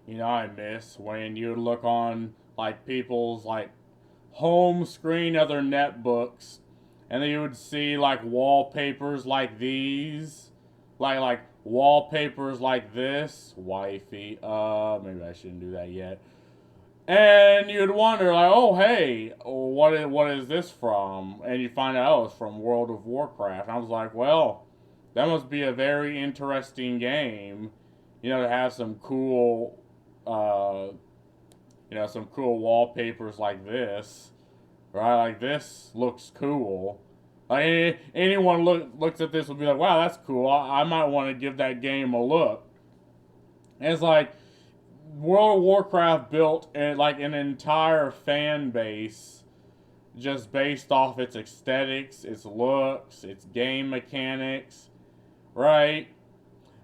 I miss when you would look on like people's like home screen of their netbooks, and then you would see like wallpapers like these, like wallpapers like this. Wifey, maybe I shouldn't do that yet. And you'd wonder, like, oh, hey, what is this from? And you find out, oh, it's from World of Warcraft. And I was like, well, that must be a very interesting game, to have uh, some cool wallpapers like this, right? Like this looks cool. Like anyone looks at this will be like, wow, that's cool. I might want to give that game a look. And it's like World of Warcraft built like an entire fan base just based off its aesthetics, its looks, its game mechanics, right?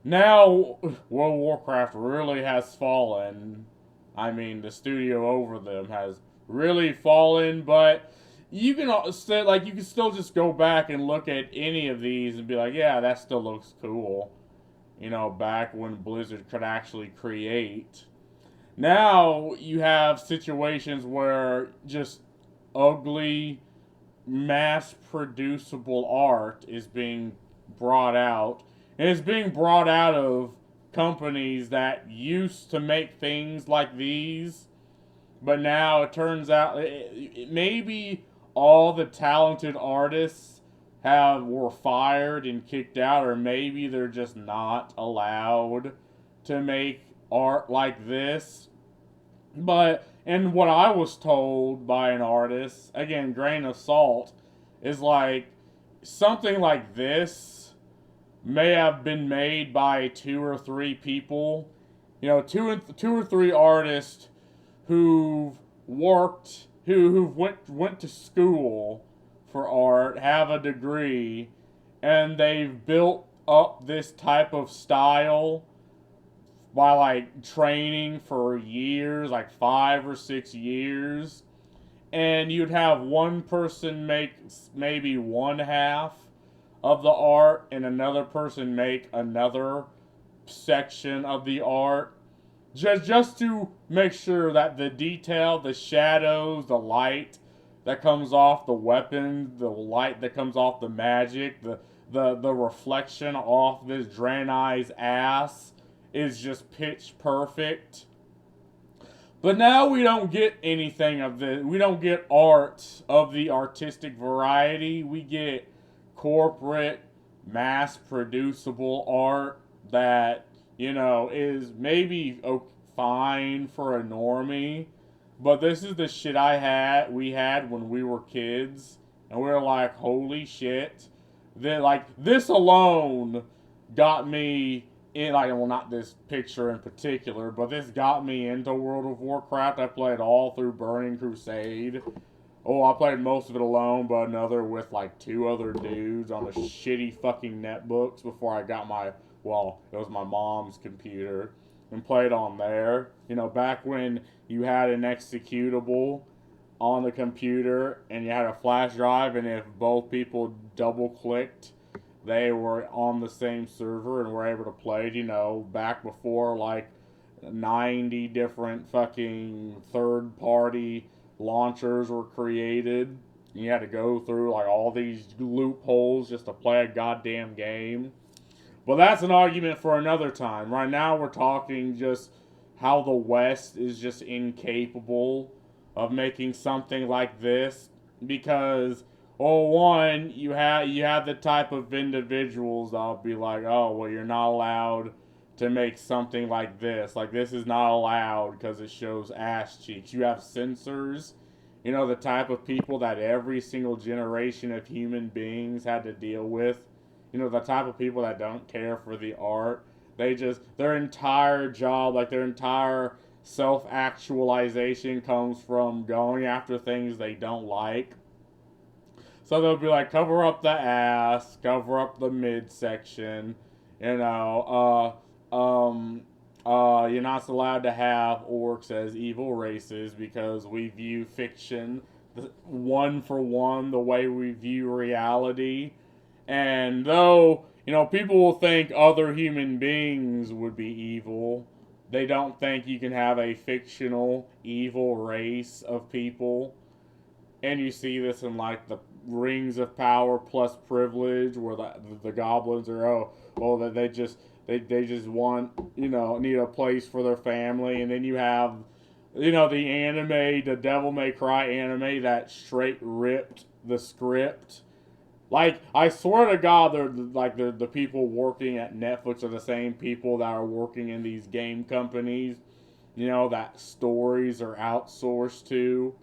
Now World of Warcraft really has fallen. I mean, the studio over them has really fallen, but you can still just go back and look at any of these and be like, yeah, that still looks cool. Back when Blizzard could actually create. Now you have situations where just ugly, mass producible art is being brought out. And it's being brought out of companies that used to make things like these, but now it turns out maybe all the talented artists have were fired and kicked out, or maybe they're just not allowed to make art like this. But and what I was told by an artist, again, grain of salt, is like something like this may have been made by two or three people. Two or three artists who've who've went to school for art, have a degree, and they've built up this type of style by like training for years, like 5 or 6 years, and you'd have one person make maybe one half of the art and another person make another section of the art, just to make sure that the detail, the shadows, the light that comes off the weapon, the light that comes off the magic, the reflection off this Draenei's ass is just pitch perfect. But now we don't get anything of this. We don't get art of the artistic variety. We get corporate, mass producible art that, is maybe fine for a normie. But this is the shit we had when we were kids. And we were like, holy shit. Then, like, this alone got me in, like, well, not this picture in particular, but this got me into World of Warcraft. I played all through Burning Crusade. Oh, I played most of it alone, but another with like two other dudes on a shitty fucking netbooks before I got it was my mom's computer and played on there. Back when you had an executable on the computer and you had a flash drive, and if both people double clicked, they were on the same server and were able to play, back before like 90 different fucking third party launchers were created. You had to go through like all these loopholes just to play a goddamn game. But that's an argument for another time. Right now we're talking just how the West is just incapable of making something like this because one, you have the type of individuals that'll be like, oh well, you're not allowed to make something like this. Like this is not allowed because it shows ass cheeks. You have censors, the type of people that every single generation of human beings had to deal with. The type of people that don't care for the art. Their entire job, like their entire self actualization comes from going after things they don't like. So they'll be like, cover up the ass, cover up the midsection, you know, you're not allowed to have orcs as evil races because we view fiction one for one the way we view reality. And though, people will think other human beings would be evil, they don't think you can have a fictional evil race of people. And you see this in like the Rings of Power plus Privilege, where the goblins are that they just want, need a place for their family. And then you have, the anime, the Devil May Cry anime that straight ripped the script. Like, I swear to God, they're the people working at Netflix are the same people that are working in these game companies, that stories are outsourced to.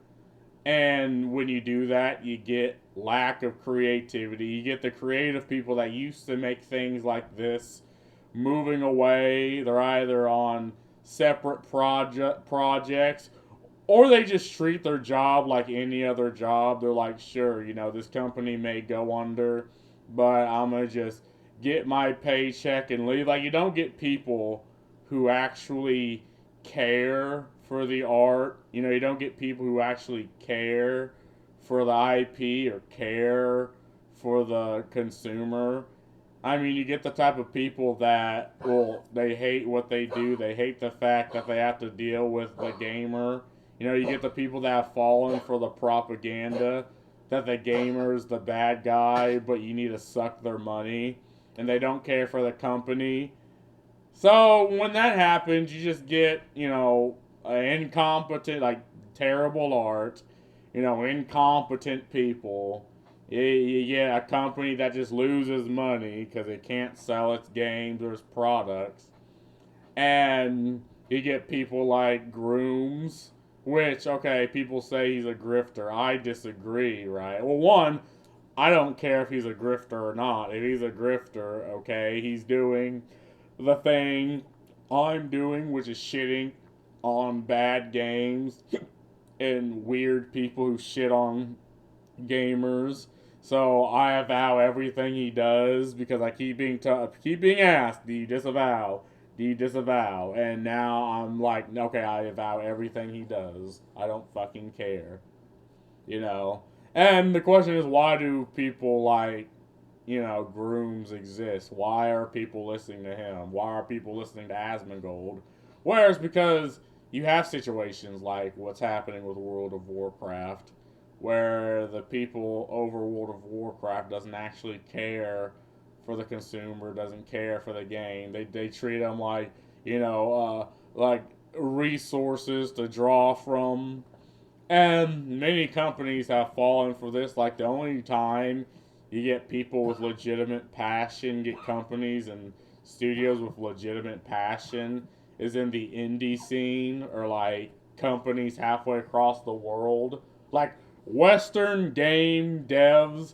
And when you do that, you get lack of creativity. You get the creative people that used to make things like this moving away. They're either on separate projects, or they just treat their job like any other job. They're like, sure, this company may go under, but I'm going to just get my paycheck and leave. Like, you don't get people who actually care for the art. You don't get people who actually care for the IP or care for the consumer. I mean, you get the type of people that, well, they hate what they do. They hate the fact that they have to deal with the gamer. You get the people that have fallen for the propaganda that the gamer's the bad guy, but you need to suck their money. And they don't care for the company. So when that happens, you just get, incompetent, like terrible art, incompetent people. You get a company that just loses money because it can't sell its games or its products. And you get people like Grooms, which, okay, people say he's a grifter. I disagree, right? Well, one, I don't care if he's a grifter or not. If he's a grifter, okay, he's doing the thing I'm doing, which is shitting on bad games and weird people who shit on gamers. So I avow everything he does because I keep being asked, do you disavow? Do you disavow? And now I'm like, okay, I avow everything he does. I don't fucking care. You know? And the question is, why do people like, Grooms exist? Why are people listening to him? Why are people listening to Asmongold? Whereas because you have situations like what's happening with World of Warcraft, where the people over World of Warcraft doesn't actually care for the consumer, doesn't care for the game. They treat them like resources to draw from. And many companies have fallen for this. Like, the only time you get people with legitimate passion, get companies and studios with legitimate passion, is in the indie scene, or like companies halfway across the world. Like, Western game devs,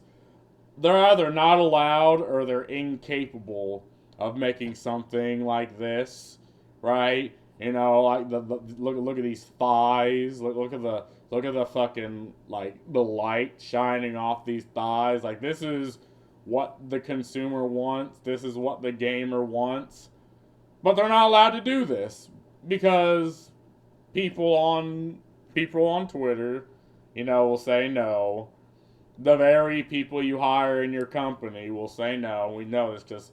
they're either not allowed or they're incapable of making something like this, right? Like the look at these thighs. Look at the fucking, like, the light shining off these thighs. Like, this is what the consumer wants. This is what the gamer wants. But they're not allowed to do this because people on Twitter, will say no. The very people you hire in your company will say no. We know it's just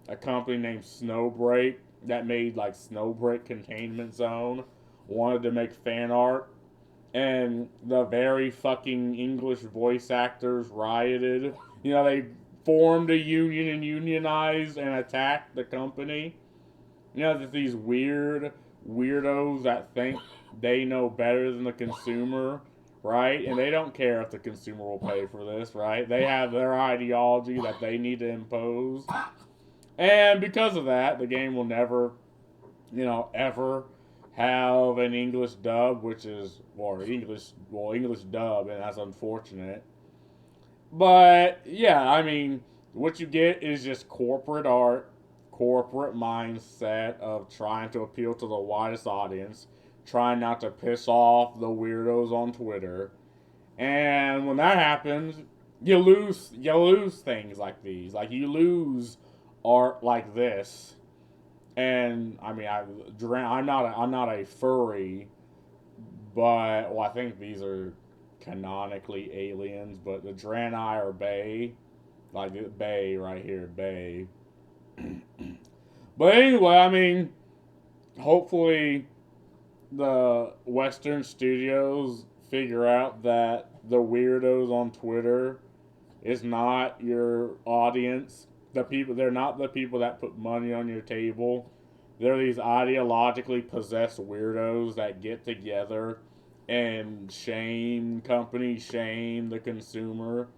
a company named Snowbreak that made like Snowbreak Containment Zone wanted to make fan art, and the very fucking English voice actors rioted. They formed a union and unionized and attacked the company. That these weirdos that think they know better than the consumer, right? And they don't care if the consumer will pay for this, right? They have their ideology that they need to impose. And because of that, the game will never, ever have an English dub, which is, or English dub, and that's unfortunate. But, yeah, I mean, what you get is just corporate art, corporate mindset of trying to appeal to the widest audience, trying not to piss off the weirdos on Twitter. And when that happens, you lose things like these. Like, you lose art like this. And I mean, I'm not a furry, but I think these are canonically aliens. But the Draenei are Bay, like Bay right here, Bay. But anyway, I mean, hopefully the Western studios figure out that the weirdos on Twitter is not your audience. The people, they're not the people that put money on your table. They're these ideologically possessed weirdos that get together and shame companies, shame the consumer.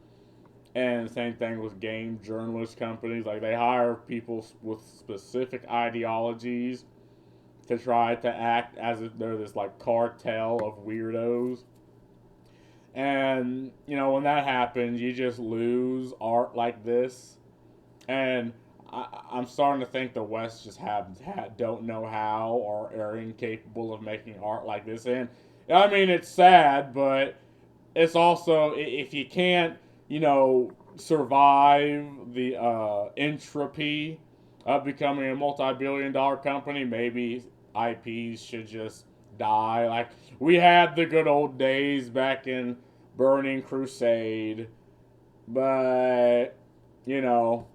And same thing with game journalist companies. Like they hire people with specific ideologies to try to act as if they're this like cartel of weirdos. And when that happens, you just lose art like this. And I'm starting to think the West just don't know how or are incapable of making art like this. And I mean, it's sad, but it's also if you can't, survive the entropy of becoming a multi-billion-dollar company, maybe IPs should just die. Like we had the good old days back in Burning Crusade, but you know,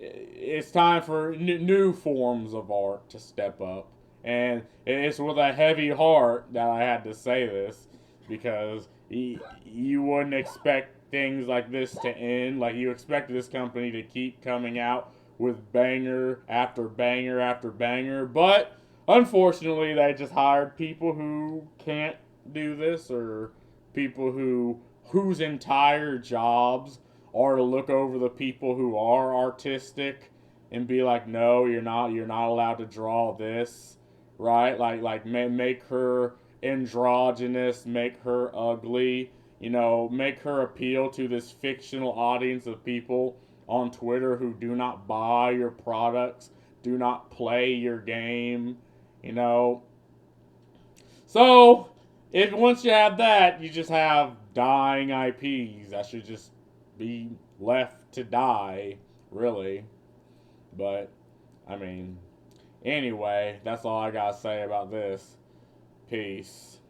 it's time for new forms of art to step up. And it's with a heavy heart that I had to say this because you wouldn't expect things like this to end. Like you expected this company to keep coming out with banger after banger after banger, but unfortunately, they just hired people who can't do this or people whose entire jobs are to look over the people who are artistic and be like, no, you're not allowed to draw this, right? Like make her androgynous, make her ugly, make her appeal to this fictional audience of people on Twitter who do not buy your products, do not play your game, you know. So, if once you have that, you just have dying IPs that should just be left to die, really. But, I mean, anyway, that's all I gotta say about this. Peace.